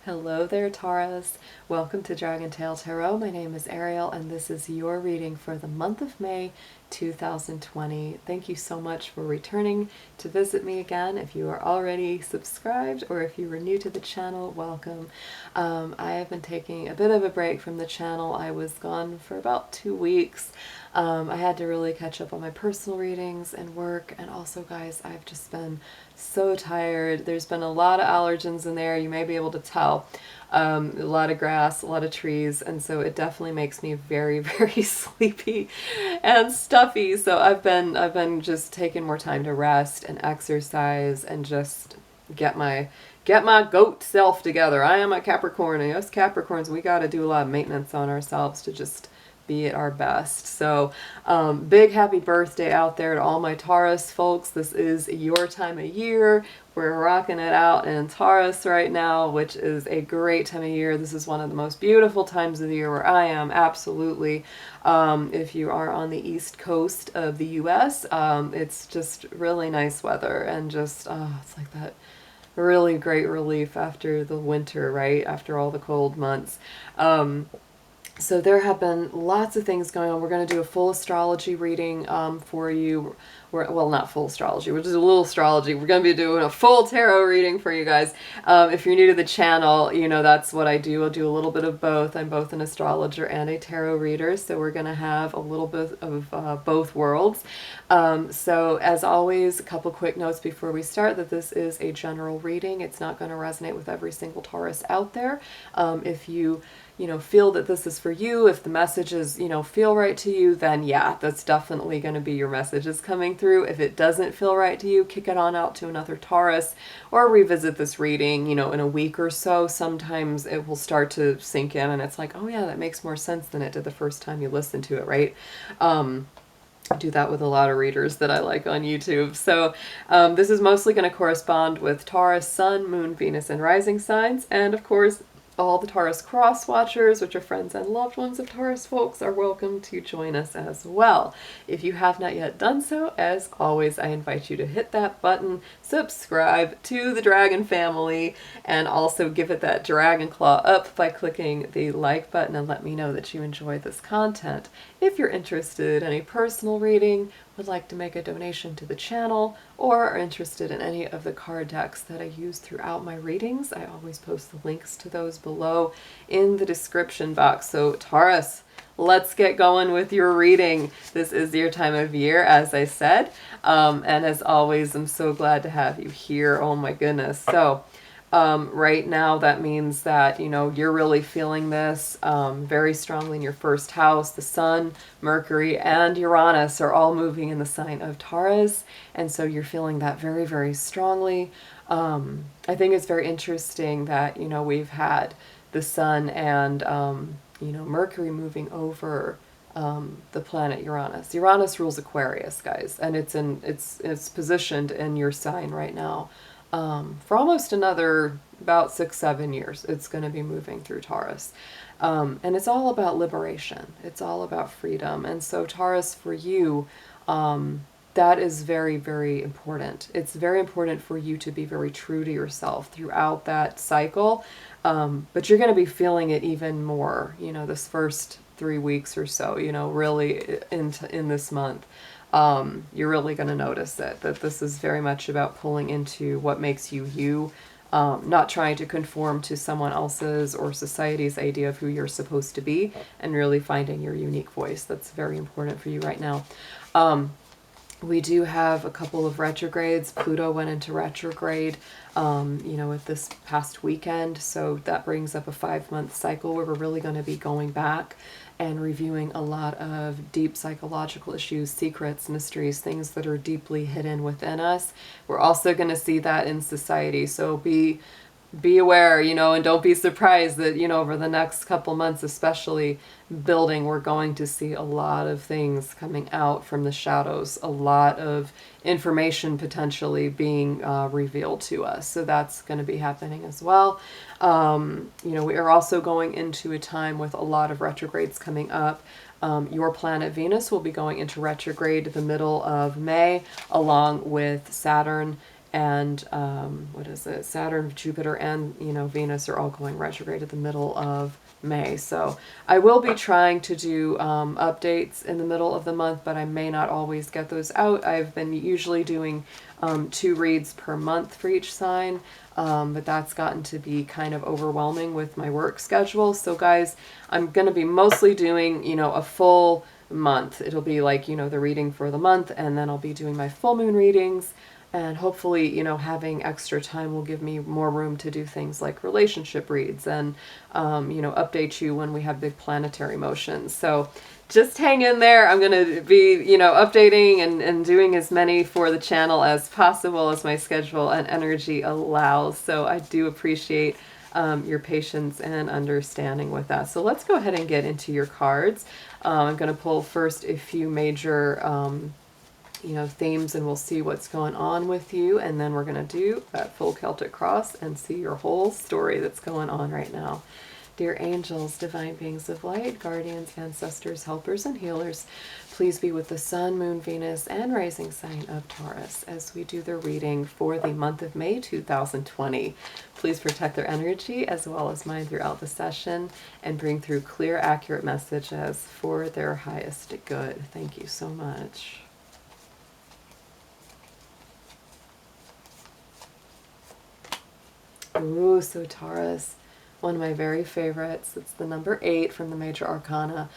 Hello there, Taurus. Welcome to DragonTaleTarot. My name is Ariel, and this is your reading for the month of May 2020. Thank you so much for returning to visit me again. If you are already subscribed or if you were new to the channel, welcome. I have been taking a bit of a break from the channel. I was gone for about 2 weeks. I had to really catch up on my personal readings and work, and also, guys, I've just been so tired. There's been a lot of allergens in there, you may be able to tell. A lot of grass, a lot of trees, and so it definitely makes me very, very sleepy and stuffy. So I've been just taking more time to rest and exercise and just get my goat self together. I am a Capricorn, and us Capricorns, we got to do a lot of maintenance on ourselves to just be at our best. So big happy birthday out there to all my Taurus folks. This is your time of year. We're rocking it out in Taurus right now, which is a great time of year. This is one of the most beautiful times of the year where I am, absolutely. If you are on the east coast of the US, it's just really nice weather, and just it's like that really great relief after the winter, right? After all the cold months. So there have been lots of things going on. We're going to do a full astrology reading for you. Well, not full astrology. We're just a little astrology. We're going to be doing a full tarot reading for you guys. If you're new to the channel, you know that's what I do. I'll do a little bit of both. I'm both an astrologer and a tarot reader, so we're going to have a little bit of both worlds. So as always, a couple quick notes before we start, that this is a general reading. It's not going to resonate with every single Taurus out there. If you feel that this is for you, if the messages, feel right to you, then yeah, that's definitely going to be your messages coming through. If it doesn't feel right to you, kick it on out to another Taurus or revisit this reading, in a week or so. Sometimes it will start to sink in and it's like, oh yeah, that makes more sense than it did the first time you listened to it, right? I do that with a lot of readers that I like on YouTube. So this is mostly going to correspond with Taurus, Sun, Moon, Venus, and rising signs. And of course, all the Taurus cross watchers, which are friends and loved ones of Taurus folks, are welcome to join us as well. If you have not yet done so, as always, I invite you to hit that button, subscribe to the Dragon family, and also give it that dragon claw up by clicking the like button and let me know that you enjoy this content. If you're interested in a personal reading, would like to make a donation to the channel, or are interested in any of the card decks that I use throughout my readings, I always post the links to those below in the description box. So Taurus, let's get going with your reading. This is your time of year, as I said, and as always, I'm so glad to have you here. Oh my goodness. So right now, that means that, you're really feeling this very strongly in your first house. The Sun, Mercury, and Uranus are all moving in the sign of Taurus. And so you're feeling that very, very strongly. I think it's very interesting that, we've had the Sun and, Mercury moving over the planet Uranus. Uranus rules Aquarius, guys, and it's positioned in your sign right now. For almost another about 6-7 years, it's going to be moving through Taurus. And it's all about liberation. It's all about freedom. And so Taurus, for you, that is very, very important. It's very important for you to be very true to yourself throughout that cycle. But you're going to be feeling it even more, this first 3 weeks or so, really in this month. You're really going to notice it, that this is very much about pulling into what makes you you, not trying to conform to someone else's or society's idea of who you're supposed to be, and really finding your unique voice. That's very important for you right now. We do have a couple of retrogrades. Pluto went into retrograde, with this past weekend. So that brings up a 5-month cycle where we're really going to be going back and reviewing a lot of deep psychological issues, secrets, mysteries, things that are deeply hidden within us. We're also going to see that in society. So be aware, and don't be surprised that, over the next couple months, especially building, we're going to see a lot of things coming out from the shadows, a lot of information potentially being revealed to us. So that's going to be happening as well. We are also going into a time with a lot of retrogrades coming up. Your planet Venus will be going into retrograde the middle of May, along with Saturn and what is it? Saturn, Jupiter, and Venus are all going retrograde at the middle of May. So I will be trying to do updates in the middle of the month, but I may not always get those out. I've been usually doing 2 reads per month for each sign, but that's gotten to be kind of overwhelming with my work schedule. So guys, I'm going to be mostly doing, a full month. It'll be like, the reading for the month, and then I'll be doing my full moon readings. And hopefully, having extra time will give me more room to do things like relationship reads and, update you when we have big planetary motions. So just hang in there. I'm going to be, updating and doing as many for the channel as possible as my schedule and energy allows. So I do appreciate your patience and understanding with that. So let's go ahead and get into your cards. I'm going to pull first a few major themes, and we'll see what's going on with you, and then we're going to do that full Celtic cross and see your whole story that's going on right now. Dear angels, divine beings of light, guardians, ancestors, helpers, and healers, please be with the sun, moon, Venus, and rising sign of Taurus as we do the reading for the month of May 2020. Please protect their energy as well as mine throughout the session and bring through clear, accurate messages for their highest good. Thank you so much. Ooh, so Taurus, one of my very favorites, it's the number 8 from the major arcana,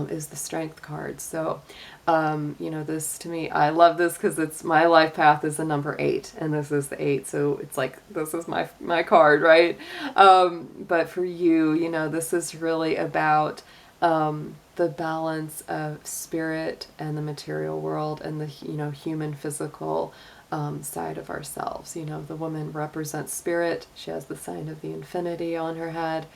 is the strength card. So, this to me, I love this because it's my life path is the number 8, and this is the 8. So it's like, this is my card, right? But for you, this is really about the balance of spirit and the material world and the, human physical side of ourselves. The woman represents spirit. She has the sign of the infinity on her head,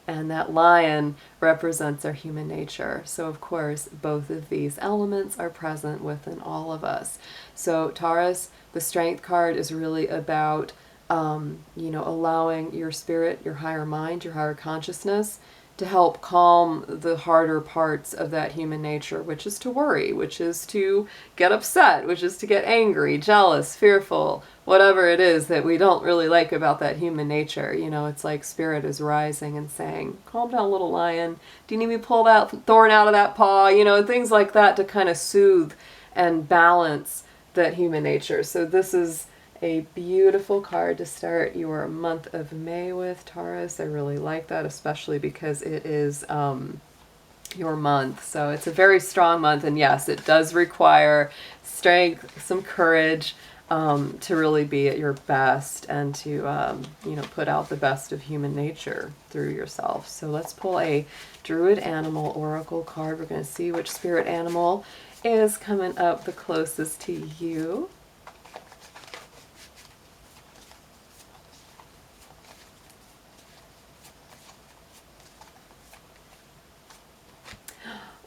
and that lion represents our human nature. So of course, both of these elements are present within all of us. So Taurus, the strength card is really about, allowing your spirit, your higher mind, your higher consciousness to help calm the harder parts of that human nature, which is to worry, which is to get upset, which is to get angry, jealous, fearful, whatever it is that we don't really like about that human nature. It's like spirit is rising and saying, calm down, little lion. Do you need me to pull that thorn out of that paw? And things like that to kind of soothe and balance that human nature. So this is a beautiful card to start your month of May with, Taurus. I really like that, especially because it is your month. So it's a very strong month, and yes, it does require strength, some courage to really be at your best and to put out the best of human nature through yourself. So let's pull a Druid Animal Oracle card. We're going to see which spirit animal is coming up the closest to you.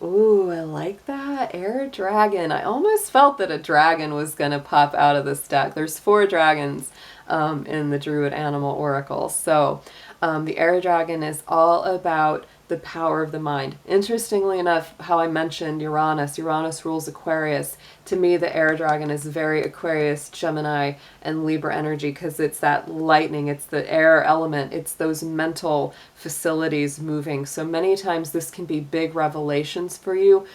Ooh, I like that. Air dragon. I almost felt that a dragon was going to pop out of this deck. There's 4 dragons in the Druid Animal Oracle. So the air dragon is all about the power of the mind. Interestingly enough, how I mentioned Uranus. Uranus rules Aquarius. To me, the air dragon is very Aquarius, Gemini, and Libra energy because it's that lightning, it's the air element, it's those mental facilities moving. So many times this can be big revelations for you,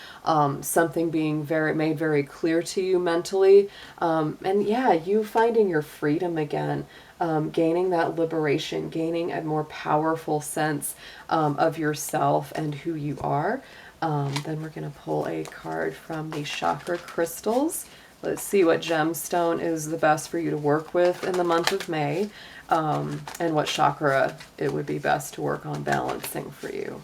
something being made very clear to you mentally, and yeah, you finding your freedom again. Gaining that liberation, gaining a more powerful sense of yourself and who you are. Then we're going to pull a card from the chakra crystals. Let's see what gemstone is the best for you to work with in the month of May, and what chakra it would be best to work on balancing for you.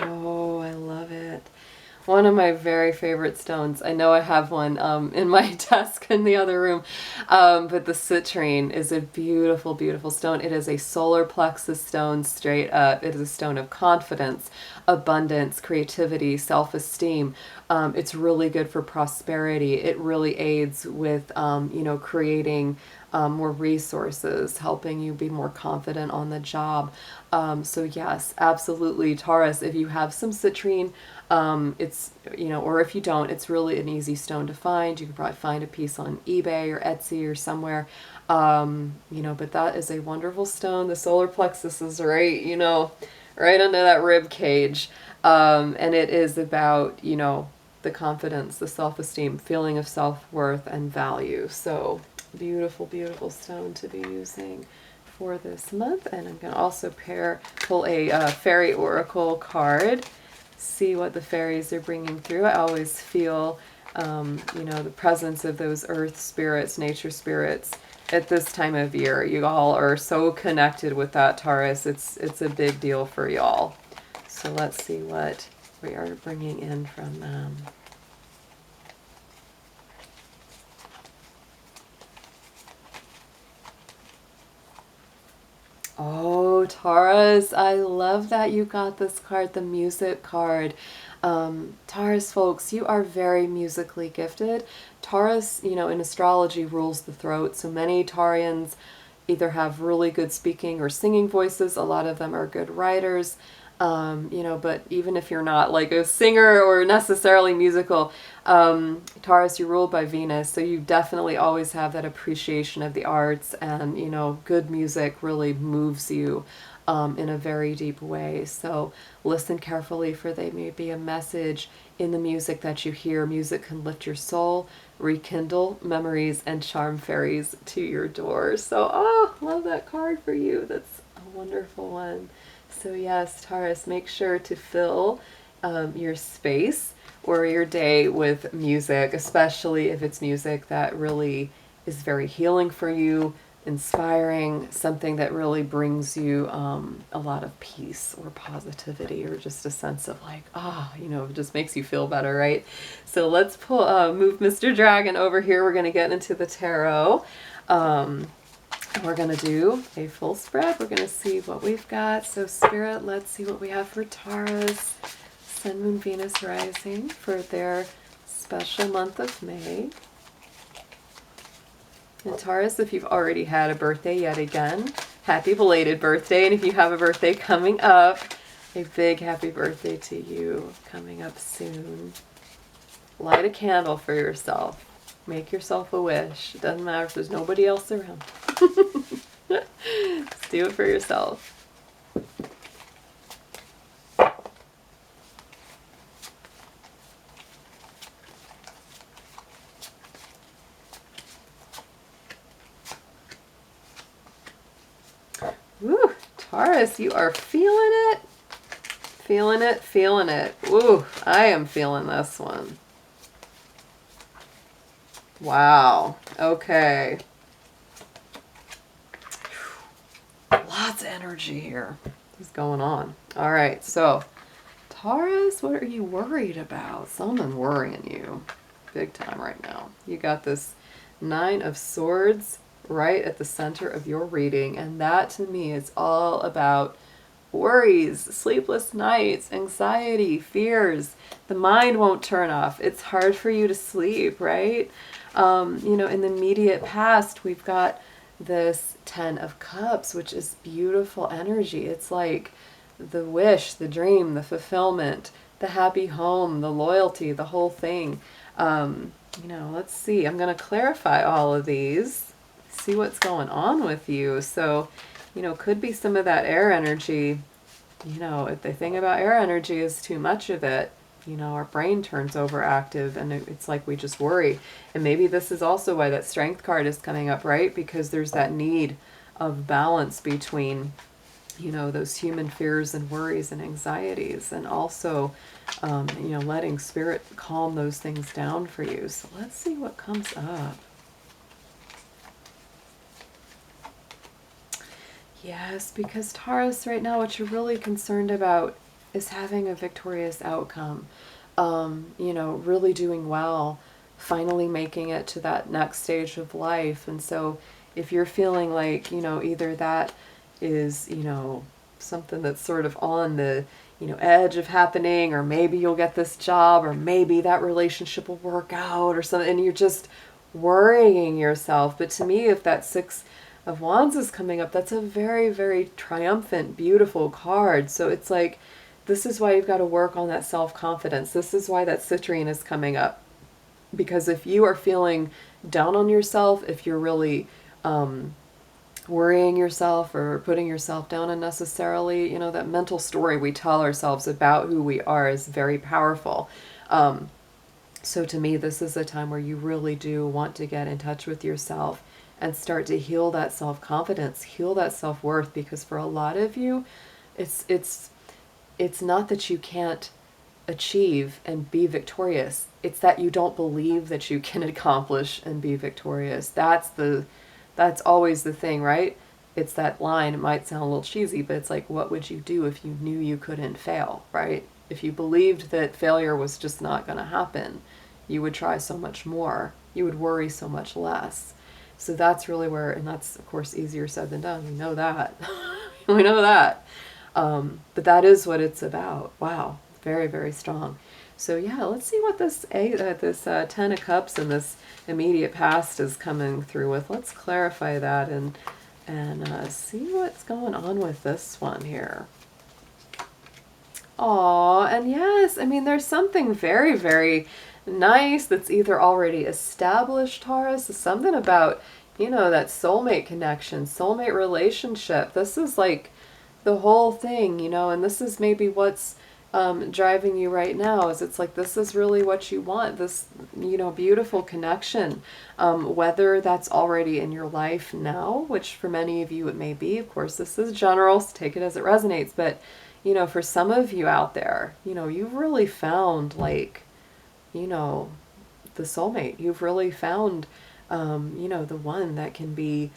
Oh, I love it. One of my very favorite stones. I know I have one in my desk in the other room. But the citrine is a beautiful, beautiful stone. It is a solar plexus stone straight up. It is a stone of confidence, abundance, creativity, self-esteem. It's really good for prosperity. It really aids with, creating more resources, helping you be more confident on the job. So yes, absolutely, Taurus, if you have some citrine, it's, or if you don't, it's really an easy stone to find. You can probably find a piece on eBay or Etsy or somewhere. But that is a wonderful stone. The solar plexus is right, right under that rib cage. And it is about, the confidence, the self-esteem, feeling of self-worth and value. So beautiful, beautiful stone to be using for this month. And I'm going to also pull a fairy oracle card, see what the fairies are bringing through. I always feel, the presence of those earth spirits, nature spirits at this time of year. You all are so connected with that, Taurus. It's a big deal for y'all. So let's see what we are bringing in from them. Oh, Taurus, I love that you got this card, the music card. Taurus folks, you are very musically gifted. Taurus, in astrology rules the throat. So many Taurians either have really good speaking or singing voices. A lot of them are good writers. But even if you're not like a singer or necessarily musical, Taurus, you're ruled by Venus, so you definitely always have that appreciation of the arts, and, good music really moves you in a very deep way. So listen carefully, for there may be a message in the music that you hear. Music can lift your soul, rekindle memories, and charm fairies to your door. So, love that card for you. That's a wonderful one. So yes, Taurus, make sure to fill your space or your day with music, especially if it's music that really is very healing for you, inspiring, something that really brings you a lot of peace or positivity, or just a sense of like, it just makes you feel better, right? So let's move Mr. Dragon over here. We're going to get into the tarot. We're going to do a full spread. We're going to see what we've got. So Spirit, let's see what we have for Taurus, Sun, Moon, Venus, Rising for their special month of May. And Taurus, if you've already had a birthday yet again, happy belated birthday. And if you have a birthday coming up, a big happy birthday to you coming up soon. Light a candle for yourself. Make yourself a wish. It doesn't matter if there's nobody else around. Just do it for yourself. Woo, Taurus, you are feeling it. Feeling it, feeling it. Ooh, I am feeling this one. Wow. Okay. Lots of energy here. What's going on? All right. So, Taurus, what are you worried about? Someone worrying you big time right now. You got this Nine of Swords right at the center of your reading. And that to me is all about worries, sleepless nights, anxiety, fears. The mind won't turn off. It's hard for you to sleep, right? In the immediate past, we've got this Ten of Cups, which is beautiful energy. It's like the wish, the dream, the fulfillment, the happy home, the loyalty, the whole thing. Let's see. I'm going to clarify all of these, see what's going on with you. So, could be some of that air energy. If the thing about air energy is too much of it, our brain turns overactive, and it's like we just worry. And maybe this is also why that Strength card is coming up, right? Because there's that need of balance between, those human fears and worries and anxieties, and also, letting Spirit calm those things down for you. So let's see what comes up. Yes, because Taurus, right now, what you're really concerned about is having a victorious outcome, really doing well, finally making it to that next stage of life. And so if you're feeling like, either that is, something that's sort of on the, edge of happening, or maybe you'll get this job, or maybe that relationship will work out or something, and you're just worrying yourself. But to me, if that Six of Wands is coming up, that's a very, very triumphant, beautiful card. So it's like, this is why you've got to work on that self-confidence. This is why that Citrine is coming up. Because if you are feeling down on yourself, if you're really worrying yourself or putting yourself down unnecessarily, that mental story we tell ourselves about who we are is very powerful. So to me, this is a time where you really do want to get in touch with yourself and start to heal that self-confidence, heal that self-worth, because for a lot of you, it's not that you can't achieve and be victorious. It's that you don't believe that you can accomplish and be victorious. That's always the thing, right? It's that line. It might sound a little cheesy, but it's like, what would you do if you knew you couldn't fail, right? If you believed that failure was just not going to happen, you would try so much more. You would worry so much less. So that's really where, and that's of course easier said than done. We know that. We know that. But that is what it's about. Wow. Very, very strong. So yeah, let's see what this Ten of Cups in this immediate past is coming through with. Let's clarify that and see what's going on with this one here. Aw, and yes, I mean, there's something very, very nice that's either already established, Taurus. Something about, that soulmate connection, soulmate relationship. This is like the whole thing, and this is maybe what's driving you right now. Is it's like, this is really what you want, this beautiful connection, whether that's already in your life now, which for many of you it may be. Of course, this is general, so take it as it resonates, but for some of you out there, you've really found like, the soulmate. You've really found the one that can be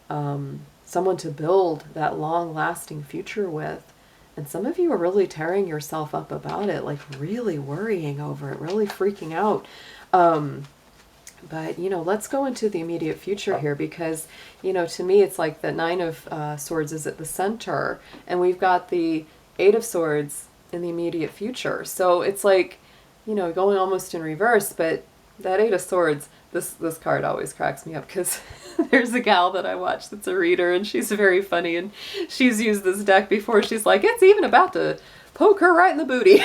someone to build that long-lasting future with. And some of you are really tearing yourself up about it, like really worrying over it, really freaking out. But, let's go into the immediate future here, because, to me, it's like the Nine of Swords is at the center, and we've got the Eight of Swords in the immediate future. So it's like, going almost in reverse, but that Eight of Swords, this card always cracks me up, because there's a gal that I watch that's a reader, and she's very funny, and she's used this deck before. She's like, it's even about to poke her right in the booty.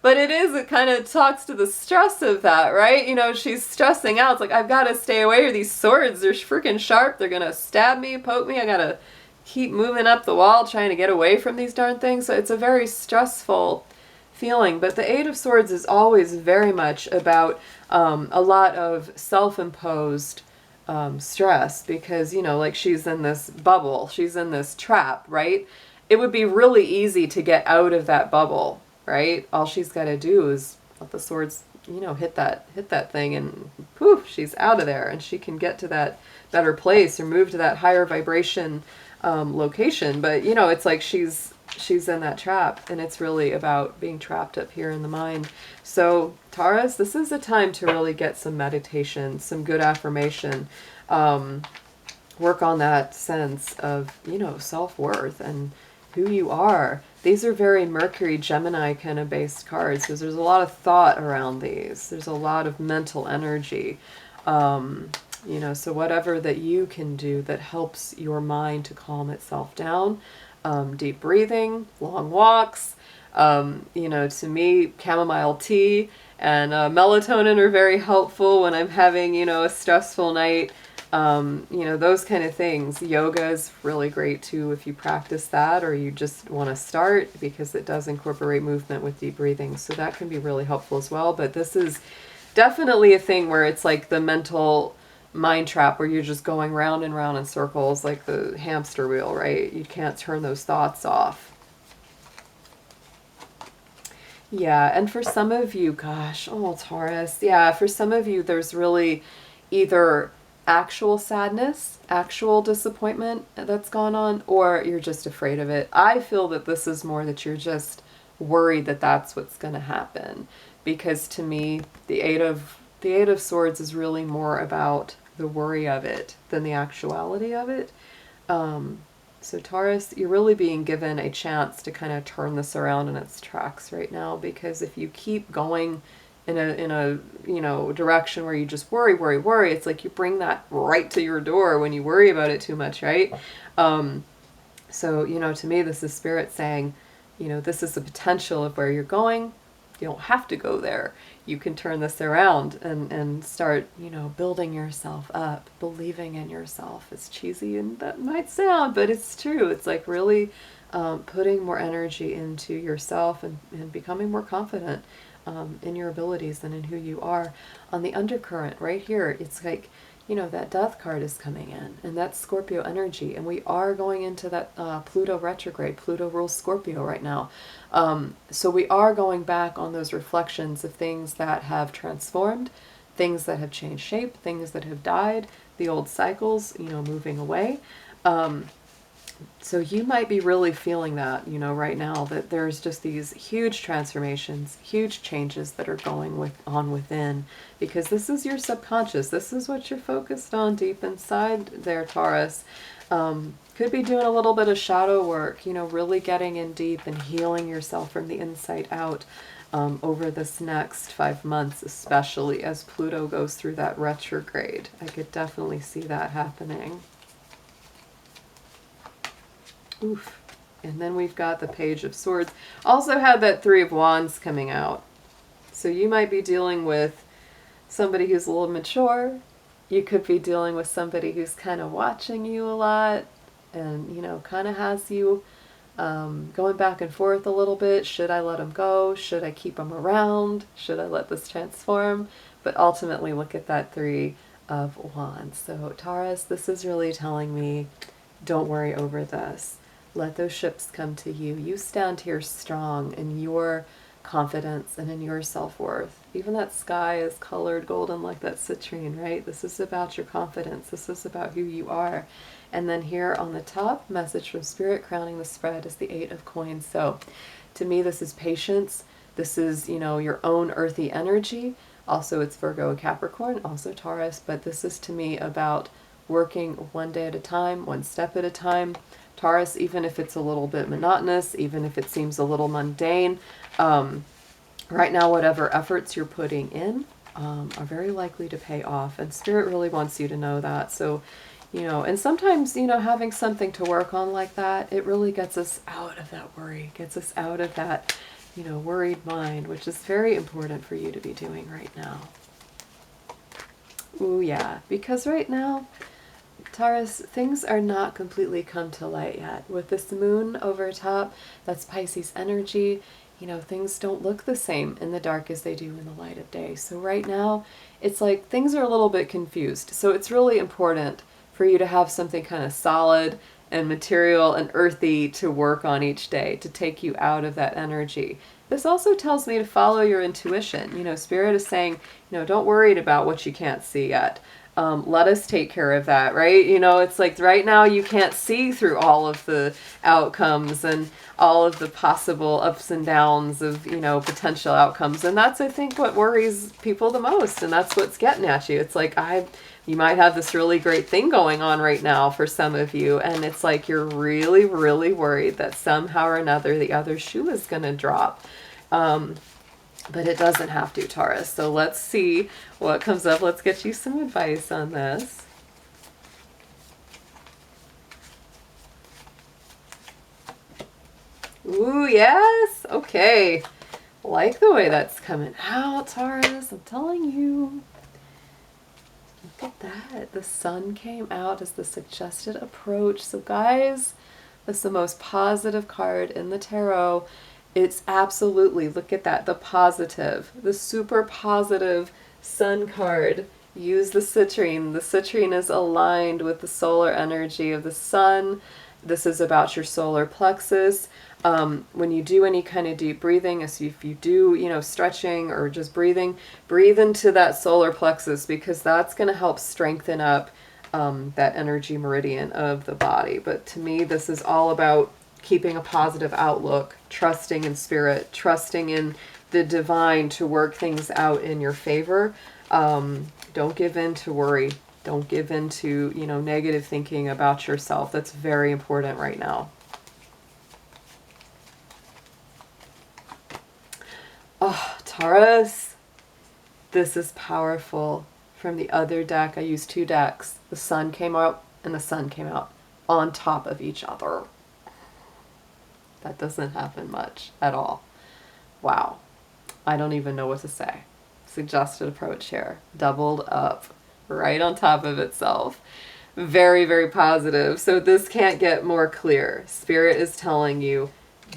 But it kind of talks to the stress of that, right? She's stressing out. It's like, I've got to stay away. These swords, they're freaking sharp. They're going to stab me, poke me. I got to keep moving up the wall, trying to get away from these darn things. So it's a very stressful feeling. But the Eight of Swords is always very much about a lot of self-imposed stress, because, like she's in this bubble. She's in this trap, right? It would be really easy to get out of that bubble, right? All she's got to do is let the swords, hit that thing, and poof, she's out of there, and she can get to that better place or move to that higher vibration location. But it's like she's in that trap, and it's really about being trapped up here in the mind. So Taurus, this is a time to really get some meditation, some good affirmation, work on that sense of self-worth and who you are. These are very Mercury, Gemini kind of based cards, because there's a lot of thought around these. There's a lot of mental energy. So whatever that you can do that helps your mind to calm itself down, deep breathing, long walks, to me, chamomile tea and melatonin are very helpful when I'm having, a stressful night. Those kind of things. Yoga is really great too if you practice that, or you just want to start, because it does incorporate movement with deep breathing. So that can be really helpful as well. But this is definitely a thing where it's like the mental mind trap, where you're just going round and round in circles like the hamster wheel, right? You can't turn those thoughts off. Yeah, and for some of you, gosh, Taurus, yeah, for some of you, there's really either actual sadness, actual disappointment that's gone on, or you're just afraid of it. I feel that this is more that you're just worried that that's what's going to happen, because to me, the Eight of Swords is really more about the worry of it than the actuality of it. So Taurus, you're really being given a chance to kind of turn this around in its tracks right now, because if you keep going in a direction where you just worry, it's like you bring that right to your door when you worry about it too much, right? So, to me, this is Spirit saying, this is the potential of where you're going. You don't have to go there. You can turn this around and start, building yourself up, believing in yourself. As cheesy and that might sound, but it's true. It's like really putting more energy into yourself and becoming more confident in your abilities and in who you are. On the undercurrent right here, it's like, that Death card is coming in, and that's Scorpio energy, and we are going into that Pluto retrograde. Pluto rules Scorpio right now. So we are going back on those reflections of things that have transformed, things that have changed shape, things that have died, the old cycles, moving away. So you might be really feeling that, right now, that there's just these huge transformations, huge changes that are going on within, because this is your subconscious. This is what you're focused on deep inside there, Taurus. Could be doing a little bit of shadow work, really getting in deep and healing yourself from the inside out over this next 5 months, especially as Pluto goes through that retrograde. I could definitely see that happening. Oof. And then we've got the Page of Swords. Also had that Three of Wands coming out. So you might be dealing with somebody who's a little mature. You could be dealing with somebody who's kind of watching you a lot and, kind of has you going back and forth a little bit. Should I let him go? Should I keep him around? Should I let this transform? But ultimately, look at that Three of Wands. So Taurus, this is really telling me, don't worry over this. Let those ships come to you. You stand here strong in your confidence and in your self-worth. Even that sky is colored golden like that citrine, right? This is about your confidence. This is about who you are. And then here on the top, message from Spirit crowning the spread is the Eight of Coins. So to me, this is patience. This is, your own earthy energy. Also, it's Virgo and Capricorn, also Taurus. But this is to me about working one day at a time, one step at a time. Taurus, even if it's a little bit monotonous, even if it seems a little mundane, right now whatever efforts you're putting in are very likely to pay off. And Spirit really wants you to know that. So, and sometimes, having something to work on like that, it really gets us out of that worry, gets us out of that, worried mind, which is very important for you to be doing right now. Ooh, yeah, because right now, Taurus, things are not completely come to light yet. With this moon over top, that's Pisces energy, things don't look the same in the dark as they do in the light of day. So right now, it's like things are a little bit confused. So it's really important for you to have something kind of solid and material and earthy to work on each day to take you out of that energy. This also tells me to follow your intuition. Spirit is saying, don't worry about what you can't see yet. Let us take care of that, right? It's like right now you can't see through all of the outcomes and all of the possible ups and downs of, potential outcomes. And that's, I think, what worries people the most. And that's what's getting at you. It's like, you might have this really great thing going on right now for some of you. And it's like, you're really, really worried that somehow or another, the other shoe is going to drop. But it doesn't have to, Taurus. So let's see what comes up. Let's get you some advice on this. Ooh, yes. Okay. Like the way that's coming out, Taurus. I'm telling you. Look at that. The sun came out as the suggested approach. So guys, that's the most positive card in the tarot. It's absolutely, look at that, the positive, the super positive sun card. Use the citrine. The citrine is aligned with the solar energy of the sun. This is about your solar plexus. When you do any kind of deep breathing, as if you do, stretching or just breathing, breathe into that solar plexus, because that's going to help strengthen up that energy meridian of the body. But to me, this is all about keeping a positive outlook, trusting in Spirit, trusting in the divine to work things out in your favor. Don't give in to worry. Don't give in to, you know, negative thinking about yourself. That's very important right now. Oh, Taurus, this is powerful. From the other deck, I used 2 decks. The sun came out and the sun came out on top of each other. That doesn't happen much at all. Wow. I don't even know what to say. Suggested approach here. Doubled up right on top of itself. Very, very positive. So this can't get more clear. Spirit is telling you,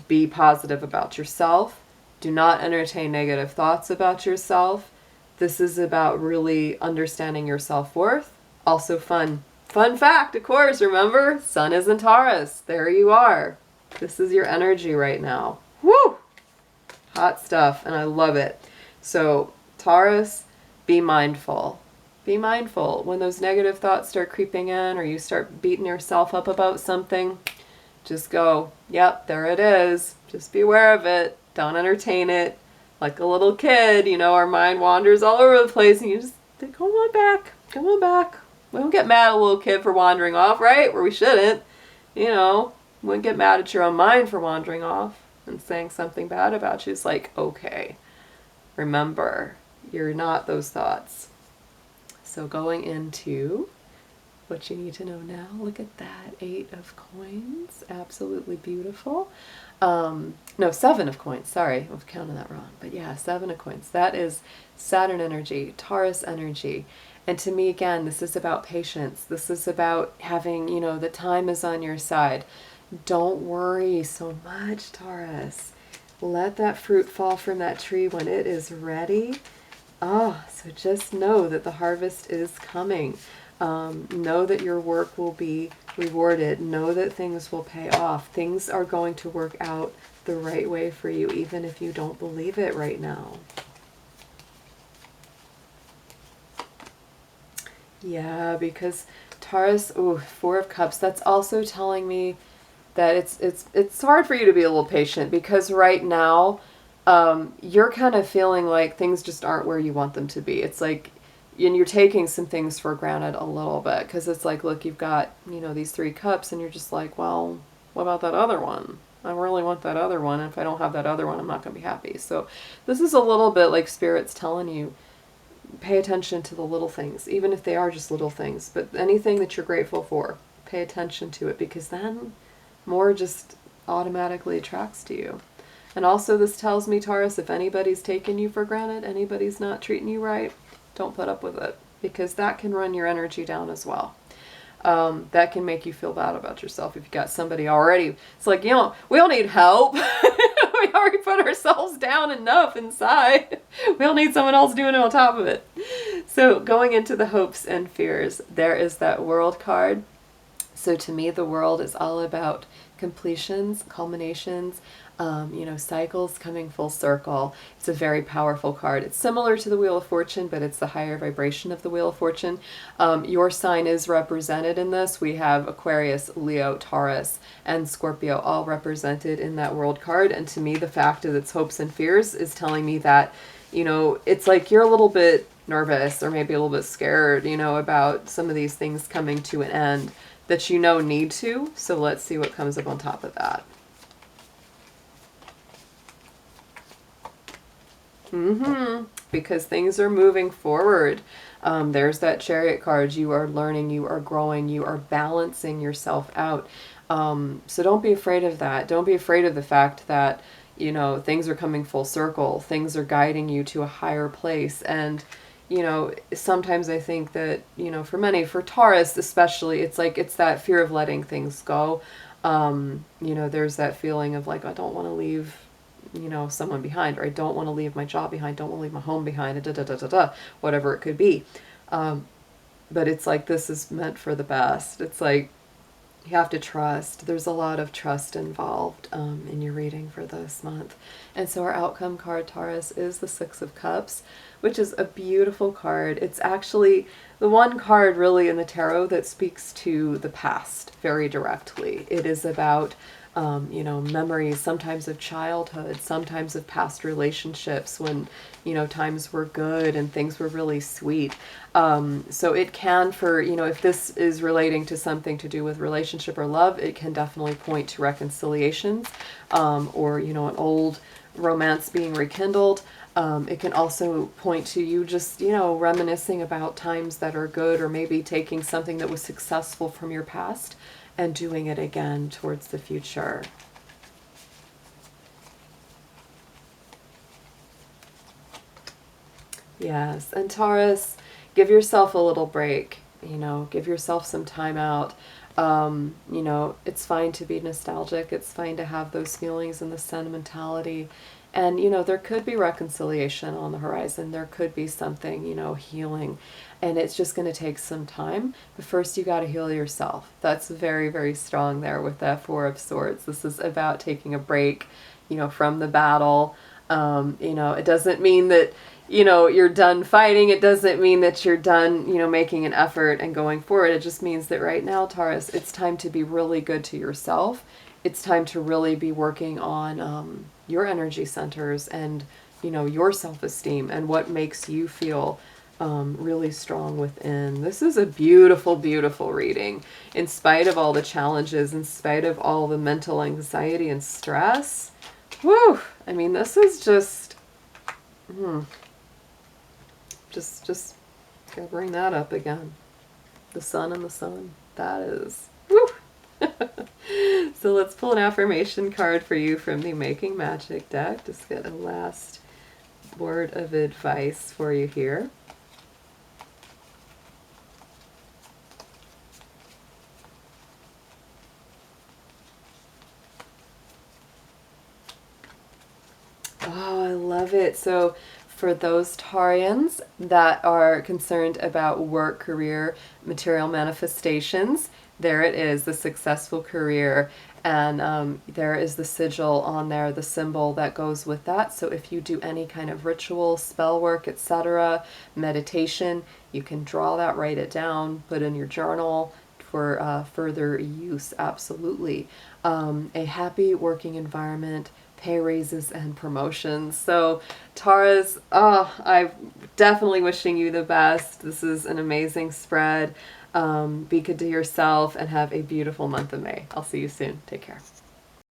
be positive about yourself. Do not entertain negative thoughts about yourself. This is about really understanding your self-worth. Also fun fact, of course, remember, Sun is in Taurus. There you are. This is your energy right now. Woo! Hot stuff, and I love it. So, Taurus, be mindful. Be mindful. When those negative thoughts start creeping in or you start beating yourself up about something, just go, yep, there it is. Just be aware of it. Don't entertain it. Like a little kid, you know, our mind wanders all over the place and you just think, come on back. Come on back. We don't get mad at a little kid for wandering off, right? Where we shouldn't. You know, we wouldn't get mad at your own mind for wandering off and saying something bad about you. It's like, okay, remember, you're not those thoughts. So going into what you need to know now, look at that, 8 of coins, absolutely beautiful. No, 7 of coins, sorry, I was counting that wrong, but yeah, 7 of coins. That is Saturn energy, Taurus energy. And to me, again, this is about patience. This is about having, you know, the time is on your side. Don't worry so much, Taurus. Let that fruit fall from that tree when it is ready. So just know that the harvest is coming. Know that your work will be rewarded. Know that things will pay off. Things are going to work out the right way for you, even if you don't believe it right now. Yeah, because Taurus, 4 of Cups, that's also telling me that it's hard for you to be a little patient because right now you're kind of feeling like things just aren't where you want them to be. It's like, and you're taking some things for granted a little bit because it's like, look, you've got, you know, these 3 cups and you're just like, well, what about that other one? I really want that other one. And if I don't have that other one, I'm not going to be happy. So this is a little bit like Spirit's telling you, pay attention to the little things, even if they are just little things. But anything that you're grateful for, pay attention to it because then more just automatically attracts to you. And also this tells me, Taurus, if anybody's taking you for granted, anybody's not treating you right, don't put up with it because that can run your energy down as well. That can make you feel bad about yourself if you got somebody already. It's like, you know, we don't need help. We already put ourselves down enough inside. We don't need someone else doing it on top of it. So going into the hopes and fears, there is that World card. So to me, the World is all about completions, culminations, you know, cycles coming full circle. It's a very powerful card. It's similar to the Wheel of Fortune, but it's the higher vibration of the Wheel of Fortune. Your sign is represented in this. We have Aquarius, Leo, Taurus, and Scorpio all represented in that World card. And to me, the fact that it's hopes and fears is telling me that, you know, it's like you're a little bit nervous or maybe a little bit scared, you know, about some of these things coming to an end that you know need to. So let's see what comes up on top of that. Because things are moving forward. There's that Chariot card. You are learning, you are growing, you are balancing yourself out. So don't be afraid of that. Don't be afraid of the fact that, you know, things are coming full circle. Things are guiding you to a higher place. And, you know, sometimes I think that, you know, for many, for Taurus especially, it's like, it's that fear of letting things go. You know, there's that feeling of like, I don't want to leave, you know, someone behind, or I don't want to leave my job behind, don't want to leave my home behind, whatever it could be. But it's like, this is meant for the best. It's like, you have to trust. There's a lot of trust involved in your reading for this month. And so our outcome card, Taurus, is the 6 of Cups, which is a beautiful card. It's actually the one card really in the tarot that speaks to the past very directly. It is about you know, memories, sometimes of childhood, sometimes of past relationships when, you know, times were good and things were really sweet. So it can, for, you know, if this is relating to something to do with relationship or love, it can definitely point to reconciliations, or, you know, an old romance being rekindled. It can also point to you just, you know, reminiscing about times that are good, or maybe taking something that was successful from your past and doing it again towards the future. Yes, and Taurus, give yourself a little break, you know, give yourself some time out. You know, it's fine to be nostalgic. It's fine to have those feelings and the sentimentality. And, you know, there could be reconciliation on the horizon. There could be something, you know, healing. And it's just going to take some time. But first, you got to heal yourself. That's very, very strong there with that Four of Swords. This is about taking a break, you know, from the battle. You know, it doesn't mean that, you know, you're done fighting. It doesn't mean that you're done, you know, making an effort and going forward. It just means that right now, Taurus, it's time to be really good to yourself. It's time to really be working on your energy centers and, you know, your self-esteem and what makes you feel really strong within. This is a beautiful, beautiful reading. In spite of all the challenges, in spite of all the mental anxiety and stress, whew, I mean, this is just, just gotta bring that up again. The sun and the sun. That is, whew. So let's pull an affirmation card for you from the Making Magic deck. Just get a last word of advice for you here. Oh, I love it. So for those Taurians that are concerned about work, career, material manifestations, there it is, the successful career. And there is the sigil on there, the symbol that goes with that. So if you do any kind of ritual, spell work, etc., meditation, you can draw that, write it down, put in your journal for further use, absolutely. A happy working environment, pay raises and promotions. So Taurus, oh, I'm definitely wishing you the best. This is an amazing spread. Be good to yourself and have a beautiful month of May. I'll see you soon. Take care.